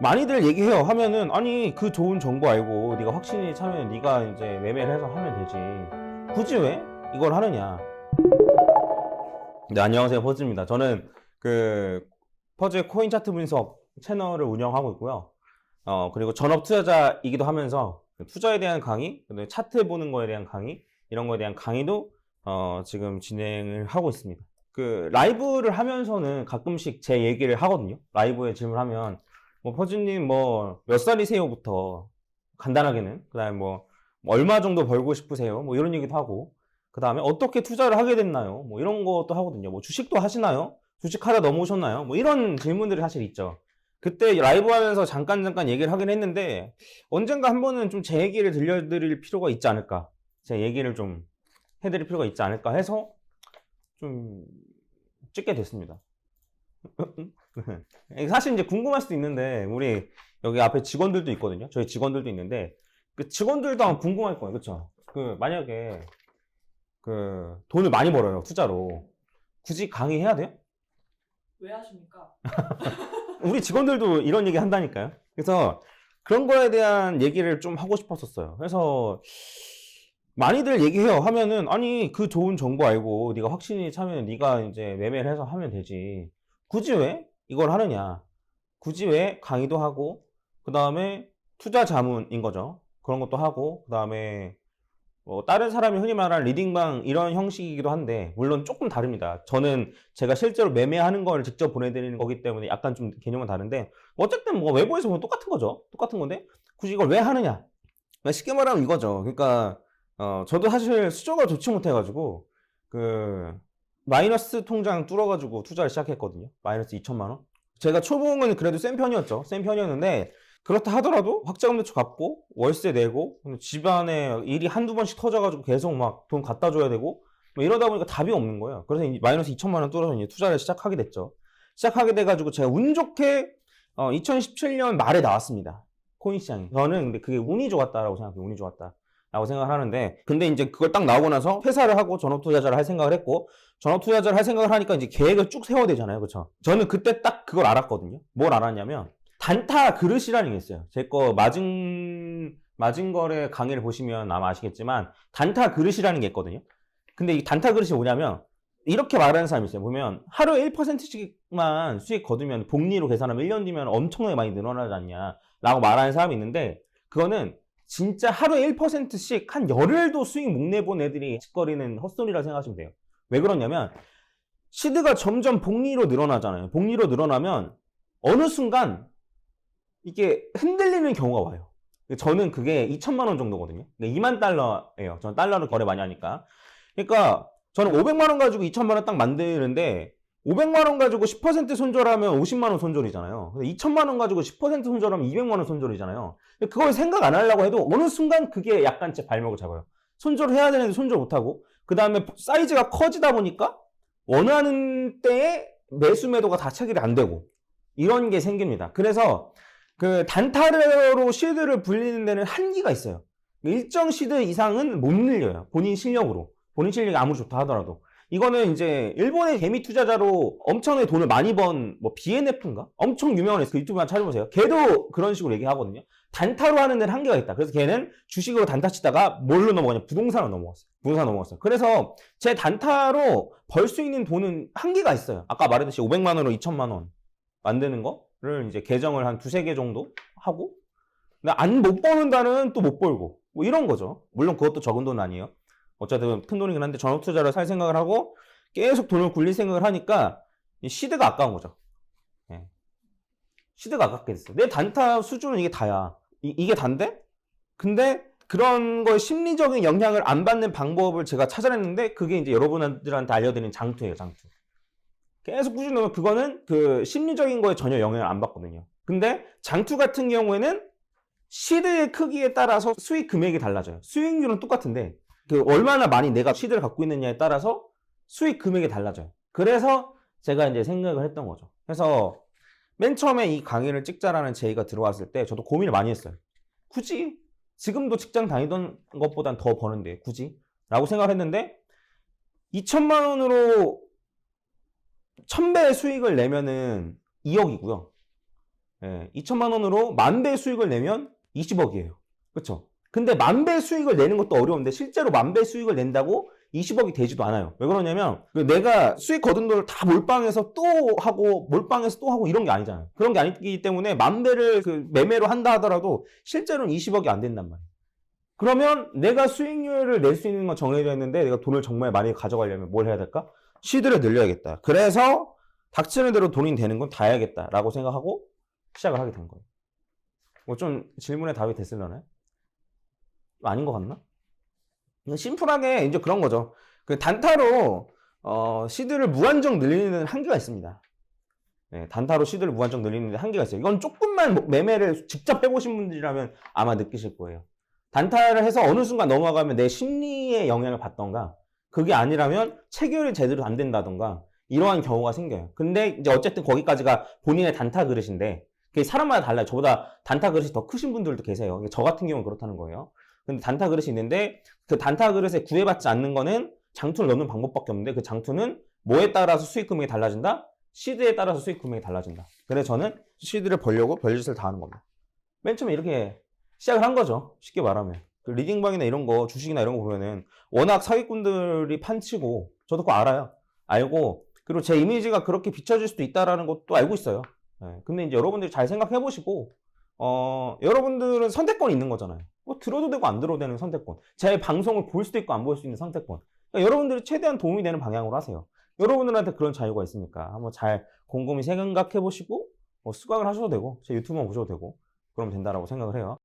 많이들 얘기해요. 하면은 아니 그 좋은 정보 알고 네가 확신이 차면 네가 이제 매매를 해서 하면 되지. 굳이 왜 이걸 하느냐. 네, 안녕하세요. 퍼즈입니다. 저는 그 퍼즈의 코인 차트 분석 채널을 운영하고 있고요. 그리고 전업 투자자이기도 하면서 투자에 대한 강의, 그다음에 차트 보는 거에 대한 강의, 이런 거에 대한 강의도 지금 진행을 하고 있습니다. 그 라이브를 하면서는 가끔씩 제 얘기를 하거든요. 라이브에 질문하면 뭐 퍼즈님 뭐 몇 살이세요부터 간단하게는, 그다음에 뭐 얼마 정도 벌고 싶으세요? 뭐 이런 얘기도 하고, 그 다음에 어떻게 투자를 하게 됐나요? 뭐 이런 것도 하거든요. 뭐 주식도 하시나요? 주식하다 넘어오셨나요? 뭐 이런 질문들이 사실 있죠. 그때 라이브 하면서 잠깐 얘기를 하긴 했는데, 언젠가 한 번은 좀 제 얘기를 들려드릴 필요가 있지 않을까, 제 얘기를 좀 해드릴 필요가 있지 않을까 해서 좀 찍게 됐습니다. 사실 이제 궁금할 수도 있는데, 우리 여기 앞에 직원들도 있거든요. 저희 직원들도 있는데, 그 직원들도 아마 궁금할 거예요. 그쵸? 그 만약에 그 돈을 많이 벌어요, 투자로. 굳이 강의해야 돼요? 왜 하십니까? 우리 직원들도 이런 얘기 한다니까요. 그래서 그런 거에 대한 얘기를 좀 하고 싶었었어요. 그래서 많이들 얘기해요. 하면은 아니 그 좋은 정보 알고 네가 확신이 차면 네가 이제 매매를 해서 하면 되지. 굳이 왜 이걸 하느냐. 굳이 왜 강의도 하고, 그 다음에 투자 자문인 거죠. 그런 것도 하고, 그 다음에 다른 사람이 흔히 말하는 리딩방 이런 형식이기도 한데, 물론 조금 다릅니다. 저는 제가 실제로 매매하는 걸 직접 보내드리는 거기 때문에 약간 좀 개념은 다른데, 어쨌든 뭐 외부에서 보면 똑같은 거죠. 똑같은 건데 굳이 이걸 왜 하느냐. 쉽게 말하면 이거죠. 그러니까 저도 사실 수저가 좋지 못해가지고 그 마이너스 통장 뚫어가지고 투자를 시작했거든요. 마이너스 2천만 원. 제가 초봉은 그래도 센 편이었죠. 센 편이었는데, 그렇다 하더라도 확자금 대출 갚고 월세 내고 집안에 일이 한두 번씩 터져가지고 계속 막 돈 갖다 줘야 되고 뭐 이러다 보니까 답이 없는 거예요. 그래서 마이너스 2천만 원 뚫어서 이제 투자를 시작하게 됐죠. 시작하게 돼가지고 제가 운 좋게 2017년 말에 나왔습니다. 코인 시장이. 저는 근데 그게 운이 좋았다라고 생각해요. 운이 좋았다 라고 생각을 하는데, 근데 이제 그걸 딱 나오고 나서 회사를 하고 전업 투자자를 할 생각을 했고, 전업 투자자를 할 생각을 하니까 이제 계획을 쭉 세워야 되잖아요. 그렇죠? 저는 그때 딱 그걸 알았거든요. 뭘 알았냐면 단타 그릇이라는 게 있어요. 제 거 마진 거래 강의를 보시면 아마 아시겠지만 단타 그릇이라는 게 있거든요. 근데 이 단타 그릇이 뭐냐면 이렇게 말하는 사람이 있어요. 보면 하루에 1%씩만 수익 거두면 복리로 계산하면 1년 뒤면 엄청나게 많이 늘어나지 않냐 라고 말하는 사람이 있는데, 그거는 진짜 하루에 1%씩 한 열흘도 수익 못 내본 애들이 짓거리는 헛소리라 생각하시면 돼요. 왜 그러냐면 시드가 점점 복리로 늘어나잖아요. 복리로 늘어나면 어느 순간 이게 흔들리는 경우가 와요. 저는 그게 2천만 원 정도거든요. 2만 달러예요. 저는 달러로 거래 많이 하니까. 그러니까 저는 500만 원 가지고 2천만 원 딱 만드는데, 500만 원 가지고 10% 손절하면 50만 원 손절이잖아요. 2천만 원 가지고 10% 손절하면 200만 원 손절이잖아요. 그걸 생각 안 하려고 해도 어느 순간 그게 약간 제 발목을 잡아요. 손절을 해야 되는데 손절 못하고, 그 다음에 사이즈가 커지다 보니까 원하는 때에 매수 매도가 다 체결이 안 되고, 이런 게 생깁니다. 그래서 그 단타로 시드를 불리는 데는 한계가 있어요. 일정 시드 이상은 못 늘려요. 본인 실력으로. 본인 실력이 아무리 좋다 하더라도. 이거는 이제 일본의 개미 투자자로 엄청나게 돈을 많이 번 뭐 BNF인가? 엄청 유명한 그 유튜브만 찾아보세요. 걔도 그런 식으로 얘기하거든요. 단타로 하는 데는 한계가 있다. 그래서 걔는 주식으로 단타 치다가 뭘로 넘어가냐? 부동산으로 넘어갔어요. 부동산 넘어갔어요. 그래서 제 단타로 벌 수 있는 돈은 한계가 있어요. 아까 말했듯이 500만 원으로 2천만 원 만드는 거를 이제 계정을 한 두세 개 정도 하고, 못 버는 달은 또 못 벌고, 뭐 이런 거죠. 물론 그것도 적은 돈 아니에요. 어쨌든 큰 돈이긴 한데 전업 투자를 살 생각을 하고 계속 돈을 굴릴 생각을 하니까 시드가 아까운 거죠. 예. 시드가 아깝게 됐어요. 내 단타 수준은 이게 다야. 이게 단데? 근데 그런 거에 심리적인 영향을 안 받는 방법을 제가 찾아냈는데, 그게 이제 여러분들한테 알려드리는 장투예요, 장투. 계속 꾸준히 넣으면 그거는 그 심리적인 거에 전혀 영향을 안 받거든요. 근데 장투 같은 경우에는 시드의 크기에 따라서 수익 금액이 달라져요. 수익률은 똑같은데 그 얼마나 많이 내가 시드를 갖고 있느냐에 따라서 수익 금액이 달라져요. 그래서 제가 이제 생각을 했던 거죠. 그래서 맨 처음에 이 강의를 찍자라는 제의가 들어왔을 때 저도 고민을 많이 했어요. 굳이? 지금도 직장 다니던 것보단 더 버는데 굳이? 라고 생각을 했는데, 2천만 원으로 1000배의 수익을 내면은 2억이고요. 2천만 원으로 10,000배 수익을 내면 20억이에요. 그렇죠? 근데 10,000배 수익을 내는 것도 어려운데 실제로 10,000배 수익을 낸다고 20억이 되지도 않아요. 왜 그러냐면 내가 수익 거둔 돈을 다 몰빵해서 또 하고 몰빵해서 또 하고 이런 게 아니잖아요. 그런 게 아니기 때문에 10,000배를 매매로 한다 하더라도 실제로는 20억이 안 된단 말이에요. 그러면 내가 수익률을 낼 수 있는 건 정해져 있는데 내가 돈을 정말 많이 가져가려면 뭘 해야 될까? 시드를 늘려야겠다. 그래서 닥치는 대로 돈이 되는 건 다 해야겠다라고 생각하고 시작을 하게 된 거예요. 뭐 좀 질문에 답이 됐을려나요? 아닌 것 같나? 심플하게 이제 그런 거죠. 그 단타로 시드를 무한정 늘리는 한계가 있습니다. 단타로 시드를 무한정 늘리는 한계가 있어요. 이건 조금만 매매를 직접 해보신 분들이라면 아마 느끼실 거예요. 단타를 해서 어느 순간 넘어가면 내 심리에 영향을 받던가 그게 아니라면 체결이 제대로 안 된다던가 이러한 경우가 생겨요. 근데 이제 어쨌든 거기까지가 본인의 단타 그릇인데 그게 사람마다 달라요. 저보다 단타 그릇이 더 크신 분들도 계세요. 저 같은 경우는 그렇다는 거예요. 근데 단타 그릇이 있는데 그 단타 그릇에 구애받지 않는 거는 장투를 넣는 방법밖에 없는데 그 장투는 뭐에 따라서 수익 금액이 달라진다? 시드에 따라서 수익 금액이 달라진다. 그래서 저는 시드를 벌려고 별짓을 다 하는 겁니다. 맨 처음에 이렇게 시작을 한 거죠. 쉽게 말하면. 그 리딩방이나 이런 거, 주식이나 이런 거 보면은 워낙 사기꾼들이 판치고 저도 그거 알아요. 알고 그리고 제 이미지가 그렇게 비춰질 수도 있다라는 것도 알고 있어요. 근데 이제 여러분들이 잘 생각해 보시고 여러분들은 선택권이 있는 거잖아요. 뭐 들어도 되고 안 들어도 되는 선택권. 제 방송을 볼 수도 있고 안 볼 수 있는 선택권. 그러니까 여러분들이 최대한 도움이 되는 방향으로 하세요. 여러분들한테 그런 자유가 있으니까 한번 잘 곰곰이 생각해 보시고 수강을 하셔도 되고 제 유튜브만 보셔도 되고 그러면 된다라고 생각을 해요.